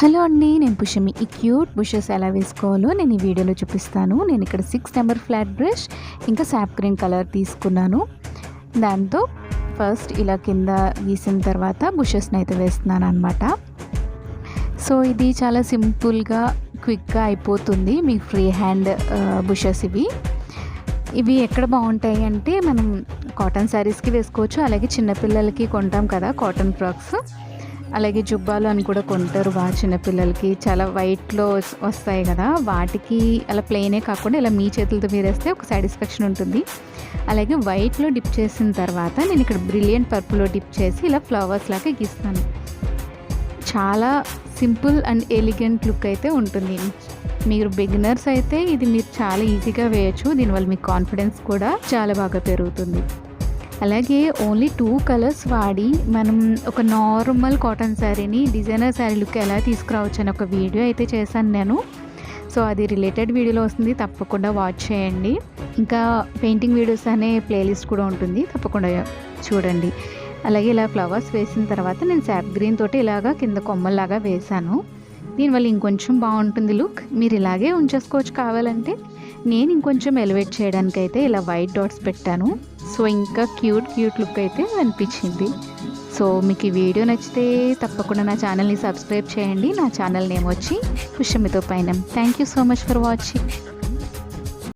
Hello అండి, నేను పుష్యమి. ఈ క్యూట్ బుషెస్ ఎలా వేసుకోవాలో నేను ఈ వీడియోలో చూపిస్తాను. నేను ఇక్కడ 6 నెంబర్ ఫ్లాట్ బ్రష్ ఇంకా సాప్ గ్రీన్ కలర్ తీసుకున్నాను. దాంతో ఫస్ట్ ఇలా కింద గీసిన తర్వాత బుషెస్ని అయితే వేస్తున్నాను అనమాట. సో ఇది చాలా సింపుల్గా క్విక్గా అయిపోతుంది. మీ ఫ్రీ హ్యాండ్ బుషెస్ ఇవి ఎక్కడ బాగుంటాయి అంటే మనం కాటన్ శారీస్కి వేసుకోవచ్చు. అలాగే చిన్నపిల్లలకి కొంటాం కదా కాటన్ ఫ్రాక్స్, అలాగే జుబ్బాలు అని కూడా కొంటారు బాగా చిన్నపిల్లలకి, చాలా వైట్లో వస్తాయి కదా, వాటికి అలా ప్లెయినే కాకుండా ఇలా మీ చేతులతో వేరేస్తే ఒక సాటిస్ఫాక్షన్ ఉంటుంది. అలాగే వైట్లో డిప్ చేసిన తర్వాత నేను ఇక్కడ బ్రిలియంట్ పర్పుల్లో డిప్ చేసి ఇలా ఫ్లవర్స్ లాగా గీస్తాను. చాలా సింపుల్ అండ్ ఎలిగెంట్ లుక్ అయితే ఉంటుంది. మీరు బిగినర్స్ అయితే ఇది మీరు చాలా ఈజీగా వేయచ్చు. దీనివల్ల మీ కాన్ఫిడెన్స్ కూడా చాలా బాగా పెరుగుతుంది. అలాగే ఓన్లీ 2 కలర్స్ వాడి మనం ఒక నార్మల్ కాటన్ శారీని డిజైనర్ శారీ లుక్ ఎలా తీసుకురావచ్చు అని ఒక వీడియో అయితే చేశాను నేను. సో అది రిలేటెడ్ వీడియోలో వస్తుంది, తప్పకుండా వాచ్ చేయండి. ఇంకా పెయింటింగ్ వీడియోస్ అనే ప్లేలిస్ట్ కూడా ఉంటుంది, తప్పకుండా చూడండి. అలాగే ఇలా ఫ్లవర్స్ వేసిన తర్వాత నేను సాప్ గ్రీన్ తోటి ఇలాగా కింద కొమ్మల్లాగా వేశాను. దీనివల్ల ఇంకొంచెం బాగుంటుంది లుక్. మీరు ఇలాగే ఉంచేసుకోవచ్చు కావాలంటే. నేను ఇంకొంచెం ఎలివేట్ చేయడానికైతే ఇలా వైట్ డాట్స్ పెట్టాను. సో ఇంకా క్యూట్ లుక్ అయితే అనిపించింది. సో మీకు ఈ వీడియో నచ్చితే తప్పకుండా నా ఛానల్ని సబ్స్క్రైబ్ చేయండి. నా ఛానల్ నేమ్ వచ్చి పుష్యమితో పైన. Thank you so much for watching.